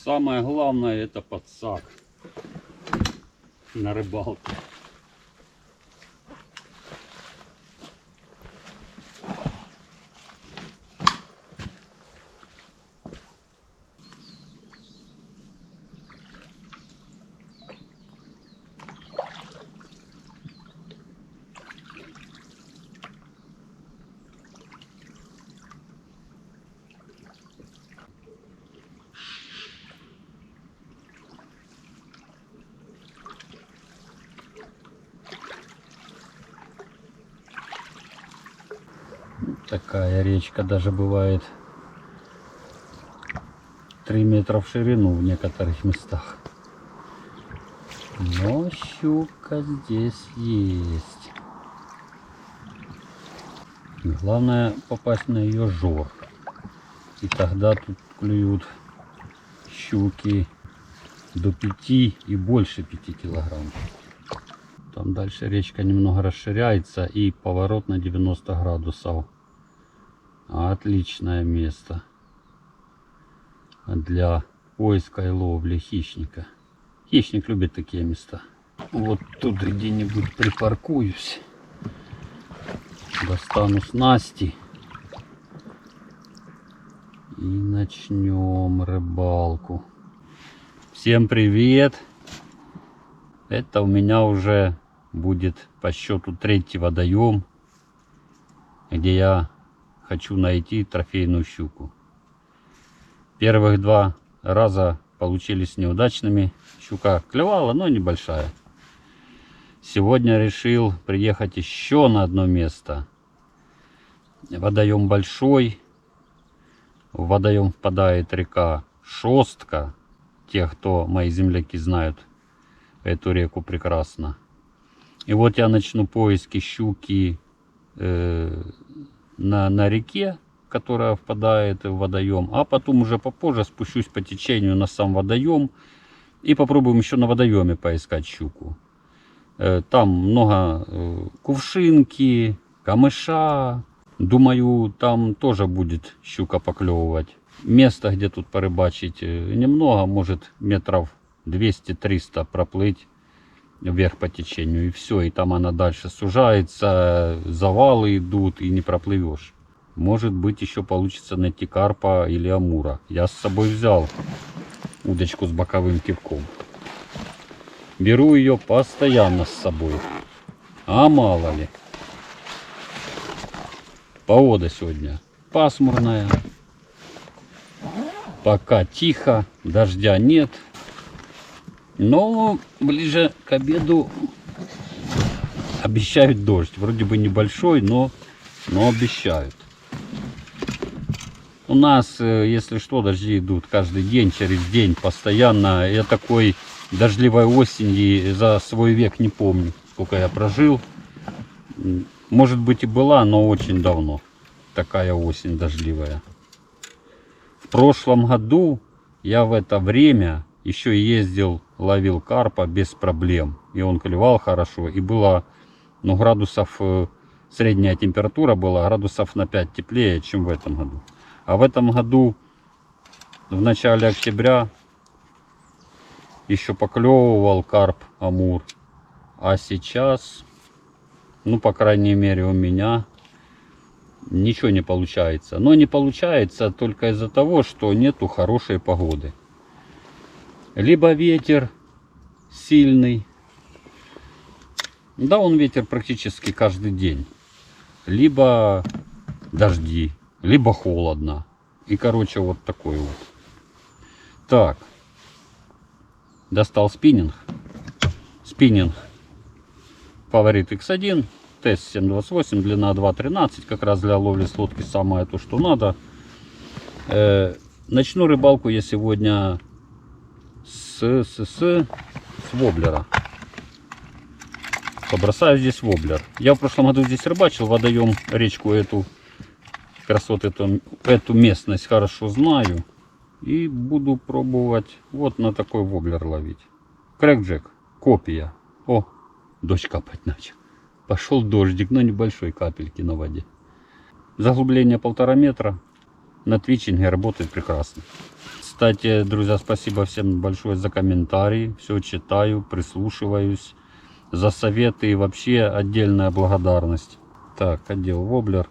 Самое главное — это подсак на рыбалке. Такая речка даже бывает 3 метра в ширину в некоторых местах. Но щука здесь есть. Главное попасть на ее жор. И тогда тут клюют щуки до 5 и больше 5 килограмм. Там дальше речка немного расширяется и поворот на 90 градусов. Отличное место для поиска и ловли хищника. Хищник любит такие места. Вот тут где-нибудь припаркуюсь. Достану снасти. И начнем рыбалку. Всем привет! Это у меня уже будет по счету 3-й водоем, где я хочу найти трофейную щуку. Первых 2 раза получились неудачными. Щука клевала, но небольшая. Сегодня решил приехать еще на одно место. Водоем большой. В водоем впадает река Шостка. Те, кто мои земляки знают эту реку прекрасно. И вот я начну поиски щуки на реке, которая впадает в водоем, а потом уже попозже спущусь по течению на сам водоем и попробуем еще на водоеме поискать щуку. Там много кувшинки, камыша. Думаю, там тоже будет щука поклевывать. Места, где тут порыбачить, немного, может метров 200-300 проплыть вверх по течению, и все, и там она дальше сужается, завалы идут, и не проплывешь. Может быть, еще получится найти карпа или амура. Я с собой взял удочку с боковым кивком. Беру ее постоянно с собой. А мало ли. Погода сегодня пасмурная. Пока тихо, дождя нет. Но ближе к обеду обещают дождь. Вроде бы небольшой, но обещают. У нас, если что, дожди идут каждый день, через день, постоянно. Я такой дождливой осени за свой век не помню, сколько я прожил. Может быть и была, но очень давно. Такая осень дождливая. В прошлом году я в это время еще ездил, ловил карпа без проблем. И он клевал хорошо. И было, ну, градусов, средняя температура была градусов на 5 теплее, чем в этом году. А в этом году, в начале октября, еще поклевывал карп, амур. А сейчас, ну, по крайней мере, у меня ничего не получается. Но не получается только из-за того, что нету хорошей погоды. Либо ветер сильный. Да, он ветер практически каждый день. Либо дожди, либо холодно. И, короче, вот такой вот. Так. Достал спиннинг. Спиннинг Фаворит X1. Тест 728, длина 2.13. Как раз для ловли с лодки самое то, что надо. Начну рыбалку я сегодня с воблера. Побросаю здесь воблер. Я в прошлом году здесь рыбачил, водоем, речку эту, красоту, эту местность хорошо знаю. И буду пробовать вот на такой воблер ловить. Крэкджек, копия. О, дождь капать начал. Пошел дождик, но небольшой, капельки на воде. Заглубление 1,5 метра. На твичинге работает прекрасно. Кстати, друзья, спасибо всем большое за комментарии. Все читаю, прислушиваюсь. За советы и вообще отдельная благодарность. Так, отдел воблер.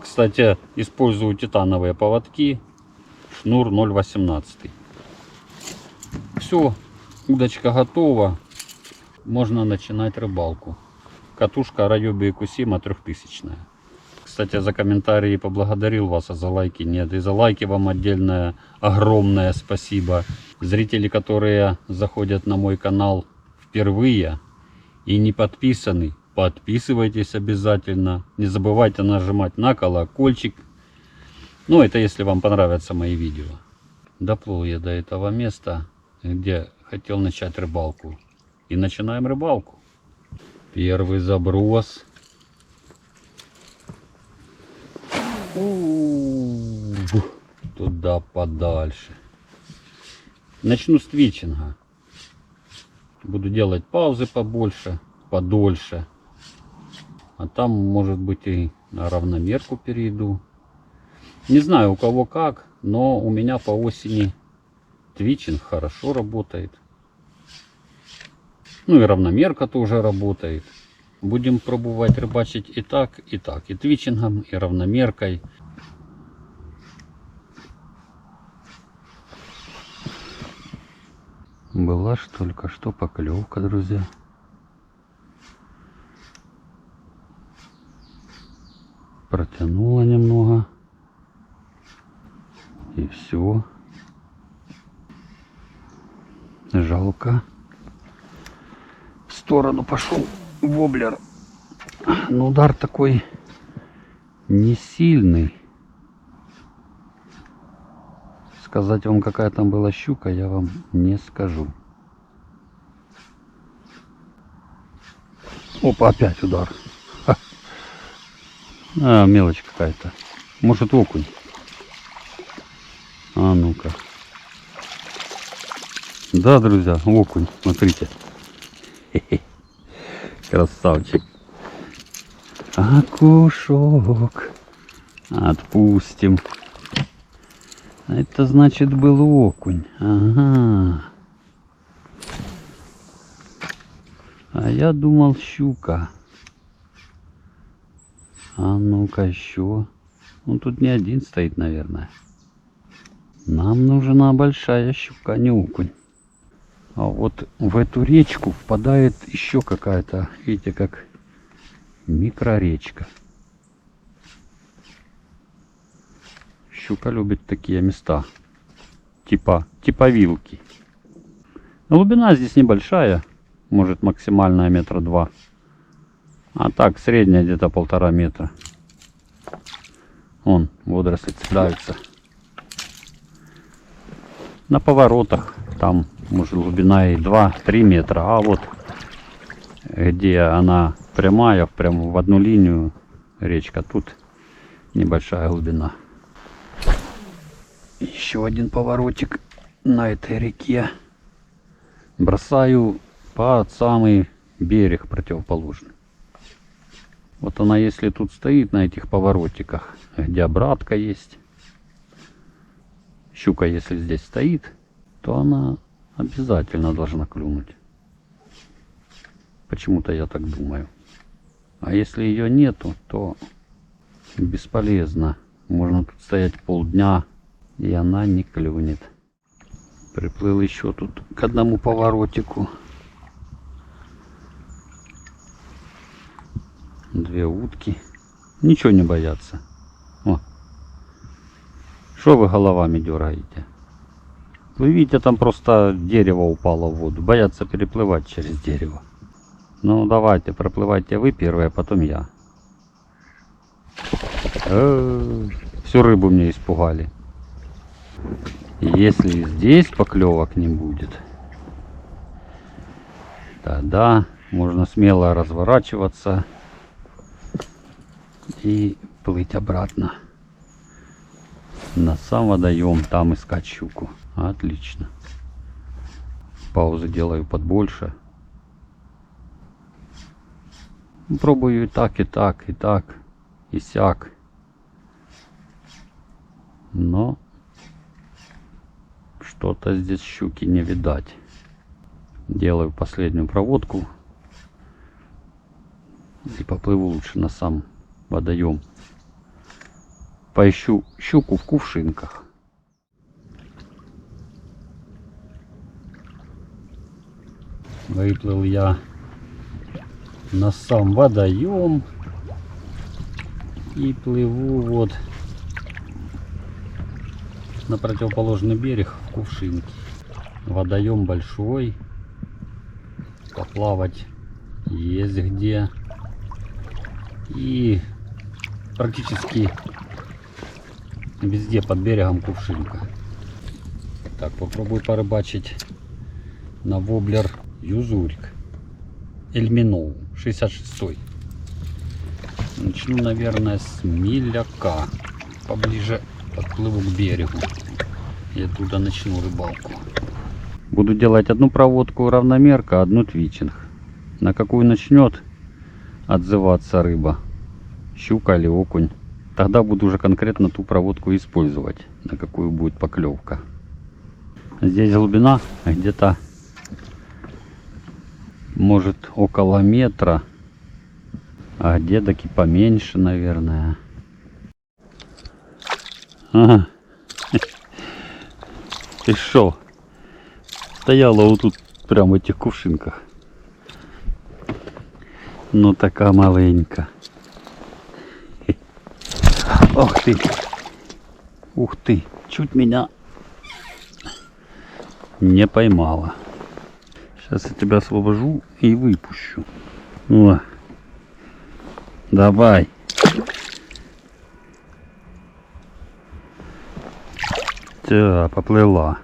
Кстати, использую титановые поводки. Шнур 0,18. Все, удочка готова. Можно начинать рыбалку. Катушка Ryobi Kusima 3000. Кстати, за комментарии поблагодарил вас, а за лайки нет. И за лайки вам отдельное огромное спасибо. Зрители, которые заходят на мой канал впервые и не подписаны, подписывайтесь обязательно. Не забывайте нажимать на колокольчик. Ну, это если вам понравятся мои видео. Доплыл я до этого места, где хотел начать рыбалку. И начинаем рыбалку. Первый заброс. Туда подальше. Начну с твичинга. Буду делать паузы побольше, подольше. А там, может быть, и на равномерку перейду. Не знаю, у кого как, но у меня по осени твичинг хорошо работает. Ну и равномерка тоже работает. Будем пробовать рыбачить и так, и так. И твичингом, и равномеркой. Была ж только что поклевка, друзья. Протянула немного. И все. Жалко. В сторону пошел воблер. Но удар такой не сильный. Сказать вам, какая там была щука, я вам не скажу. Опа, опять удар. Мелочь какая-то. Может, окунь. А ну-ка. Да, друзья, окунь, смотрите. Красавчик. Окушок. Отпустим. Это значит был окунь. Ага. А я думал щука. А ну-ка еще. Он тут не один стоит, наверное. Нам нужна большая щука, не окунь. А вот в эту речку впадает еще какая-то, видите, как микроречка. Щука любит такие места, типа вилки. Глубина здесь небольшая, может максимальная 2 метра. А так средняя где-то 1,5 метра. Вон водоросли цепляются. На поворотах там может глубина и 2-3 метра, а вот где она прямая, прямо в одну линию речка, тут небольшая глубина. Еще один поворотик на этой реке. Бросаю под самый берег противоположный. Вот она, если тут стоит на этих поворотиках, где обратка есть, щука, если здесь стоит, то она обязательно должна клюнуть. Почему-то я так думаю. А если ее нету, то бесполезно. Можно тут стоять полдня, и она не клюнет. Приплыл еще тут к одному поворотику. 2 утки. Ничего не боятся. О. Что вы головами дергаете? Вы видите, там просто дерево упало в воду. Боятся переплывать через дерево. Ну давайте, проплывайте вы первые, а потом я. Всю рыбу мне испугали. Если здесь поклевок не будет, тогда можно смело разворачиваться и плыть обратно на сам водоем, там искать щуку. Отлично. Паузы делаю подбольше. Пробую и так, и так, и так, и сяк. Но Что-то здесь щуки не видать. Делаю последнюю проводку. И поплыву лучше на сам водоем. Поищу щуку в кувшинках. Выплыл я на сам водоем. И плыву вот на противоположный берег в кувшинке. Водоем большой. Поплавать есть где. И практически везде под берегом кувшинка. Так, попробую порыбачить на воблер Юзурик. Эльминоу 66. Начну, наверное, с миляка. Поближе подплыву к берегу. И оттуда начну рыбалку. Буду делать одну проводку равномерка, одну твичинг. На какую начнет отзываться рыба, щука или окунь, тогда буду уже конкретно ту проводку использовать, на какую будет поклевка. Здесь глубина где-то, может, около метра, а где таки поменьше, наверное. Ага. Ты шо? Стояла вот тут, прям в этих кувшинках. Ну такая маленькая. Ох ты. Ух ты. Чуть меня не поймала. Сейчас я тебя освобожу и выпущу. О. Давай. Все, поплыла.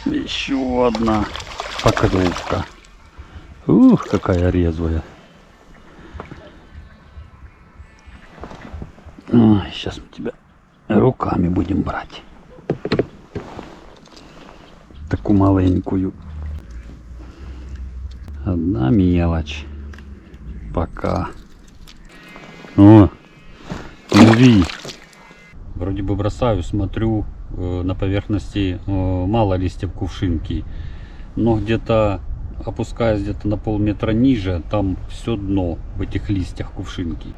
Еще одна поклевка. Ух, какая резвая. Ой, сейчас мы тебя руками будем брать. Такую маленькую. Одна мелочь. Пока. О, смотри. Вроде бы бросаю, смотрю, на поверхности мало листьев кувшинки. Но где-то, опускаясь где-то на полметра ниже, там все дно в этих листьях кувшинки.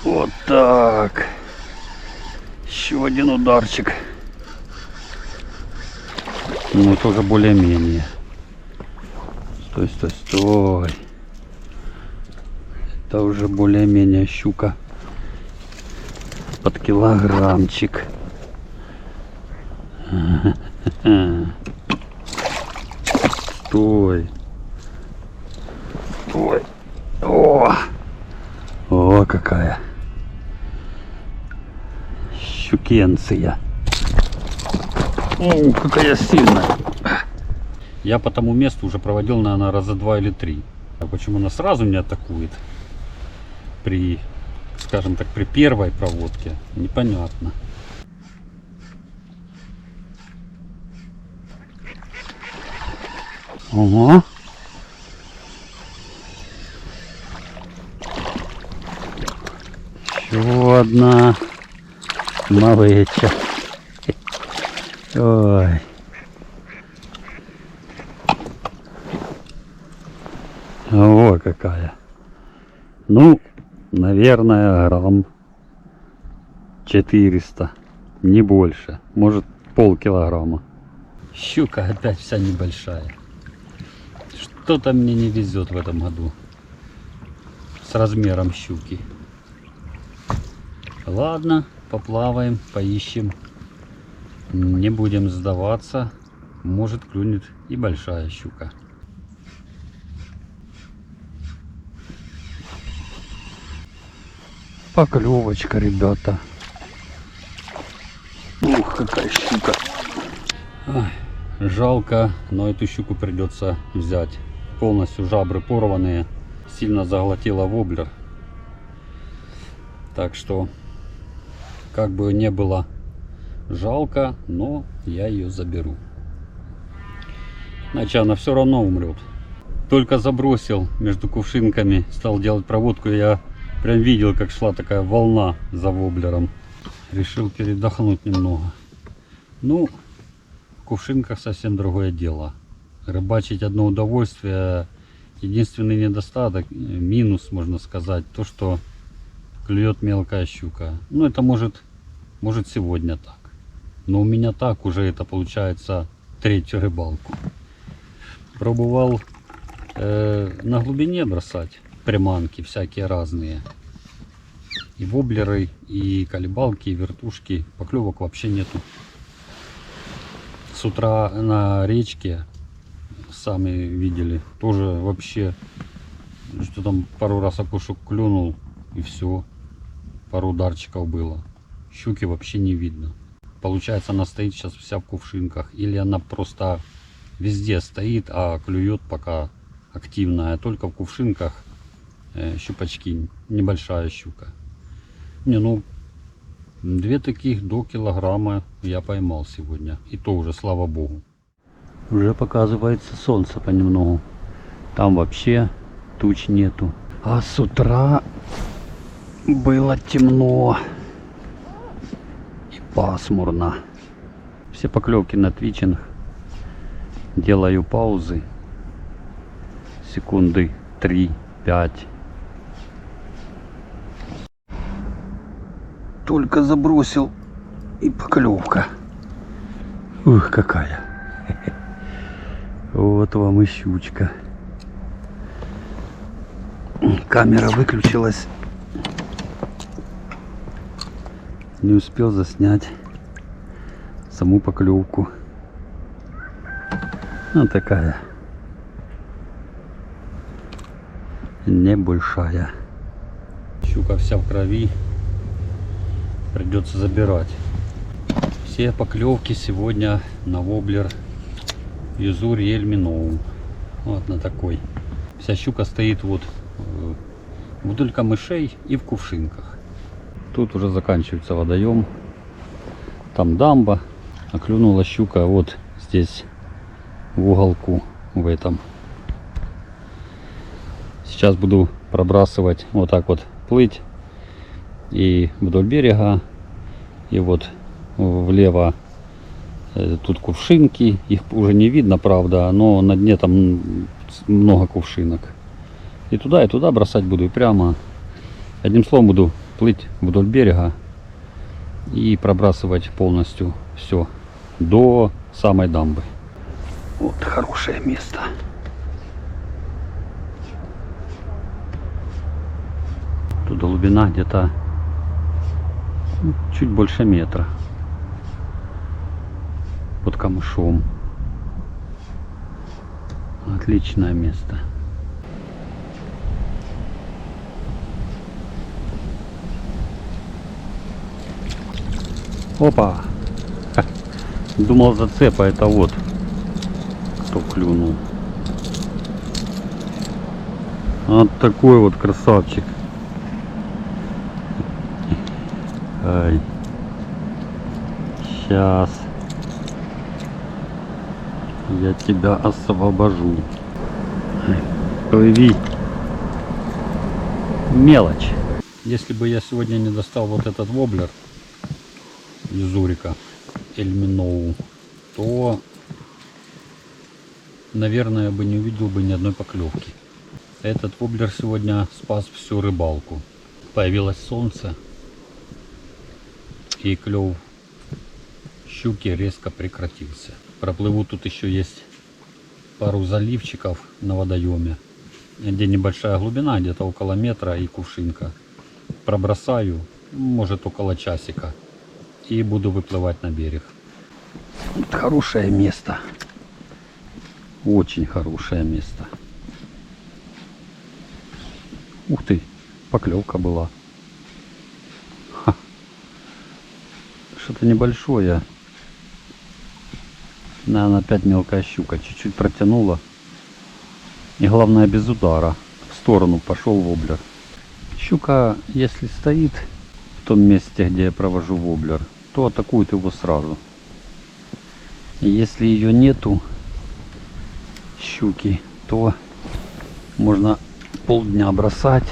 Вот так. Еще один ударчик. Ну, это уже более-менее. Стой, стой, стой. Это уже более-менее щука. Под килограммчик. Стой. Ой. О, какая. Щукенция. О, какая сильная. Я по тому месту уже проводил, наверное, раза 2 или 3. А почему она сразу не атакует? При, скажем так, при первой проводке. Непонятно. Ого. Еще одна малеча. Ой. О, какая. Ну, наверное, грамм 400. Не больше. Может, полкилограмма. Щука опять вся небольшая. Что-то мне не везет в этом году. С размером щуки. Ладно, поплаваем, поищем. Не будем сдаваться. Может, клюнет и большая щука. Поклевочка, ребята. Ух, какая щука. Ой, жалко, но эту щуку придется взять. Полностью жабры порванные. Сильно заглотила воблер. Так что, как бы не было Жалко, но я ее заберу. Иначе она все равно умрет. Только забросил между кувшинками, стал делать проводку, я прям видел, как шла такая волна за воблером. Решил передохнуть немного. Ну, в кувшинках совсем другое дело. Рыбачить одно удовольствие. Единственный недостаток, минус, можно сказать, то, что клюет мелкая щука. Ну, это может сегодня так. Но у меня так уже это получается третью рыбалку. Пробовал на глубине бросать приманки всякие разные. И воблеры, и колебалки, и вертушки. Поклевок вообще нету. С утра на речке, сами видели, тоже вообще, что там пару раз окушек клюнул, и все. Пару ударчиков было. Щуки вообще не видно. Получается, она стоит сейчас вся в кувшинках. Или она просто везде стоит, а клюет пока активная. Только в кувшинках щупачки, небольшая щука. Не, ну, 2 таких до килограмма я поймал сегодня. И то уже, слава богу. Уже показывается солнце понемногу. Там вообще туч нету. А с утра было темно и пасмурно. Все поклевки на твичинг. Делаю паузы. Секунды 3-5. Только забросил, и поклевка. Ух, какая. Вот вам и щучка. Камера выключилась. Не успел заснять саму поклевку. Вот такая. Небольшая. Щука вся в крови. Придется забирать. Все поклевки сегодня на воблер Юзур Ельминоу. Вот на такой. Вся щука стоит вот вдоль камышей и в кувшинках. Тут уже заканчивается водоем. Там дамба. А клюнула щука вот здесь в уголку в этом. Сейчас буду пробрасывать, вот так вот плыть и вдоль берега, и вот влево тут кувшинки, их уже не видно, правда, но на дне там много кувшинок. И туда бросать буду, и прямо. Одним словом, буду плыть вдоль берега и пробрасывать полностью все до самой дамбы. Вот хорошее место. Тут глубина где-то чуть больше метра. Под камышом. Отличное место. Опа! Думал, зацепа, это вот кто клюнул. Вот такой вот красавчик. Ай. Сейчас я тебя освобожу. Плыви. Мелочь. Если бы я сегодня не достал вот этот воблер Юзурика Ельминоу, то, наверное, бы не увидел бы ни одной поклевки. Этот воблер сегодня спас всю рыбалку. Появилось солнце, и клев щуки резко прекратился. Проплыву, тут еще есть пару заливчиков на водоеме, где небольшая глубина, где-то около метра, и кувшинка. Пробросаю, может, около часика, и буду выплывать на берег. Вот хорошее место. Очень хорошее место. Ух ты, поклевка была. Что-то небольшое. Наверное, опять мелкая щука. Чуть-чуть протянула. И главное, без удара. В сторону пошел воблер. Щука, если стоит в том месте, где я провожу воблер, то атакует его сразу. И если ее нету, щуки, то можно полдня бросать,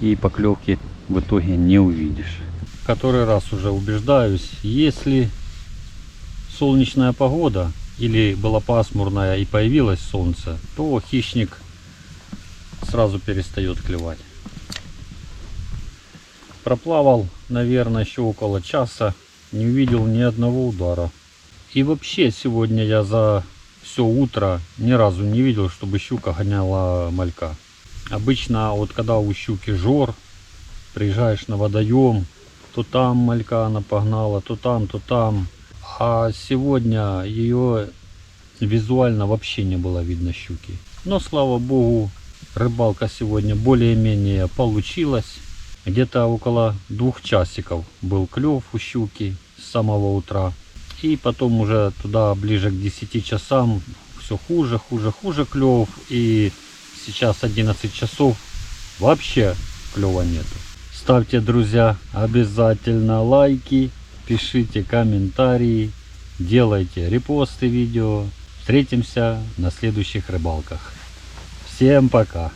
и поклевки в итоге не увидишь. Который раз уже убеждаюсь, если солнечная погода или была пасмурная и появилось солнце, то хищник сразу перестает клевать. Проплавал, наверное, еще около часа, не увидел ни одного удара. И вообще сегодня я за все утро ни разу не видел, чтобы щука гоняла малька. Обычно вот когда у щуки жор, приезжаешь на водоем, то там малька она погнала, то там, то там. А сегодня ее визуально вообще не было видно щуки. Но слава богу, рыбалка сегодня более-менее получилась. Где-то около 2 часиков был клев у щуки с самого утра. И потом уже туда ближе к 10 часам все хуже клев. И сейчас 11 часов, вообще клева нету. Ставьте, друзья, обязательно лайки, пишите комментарии, делайте репосты видео. Встретимся на следующих рыбалках. Всем пока!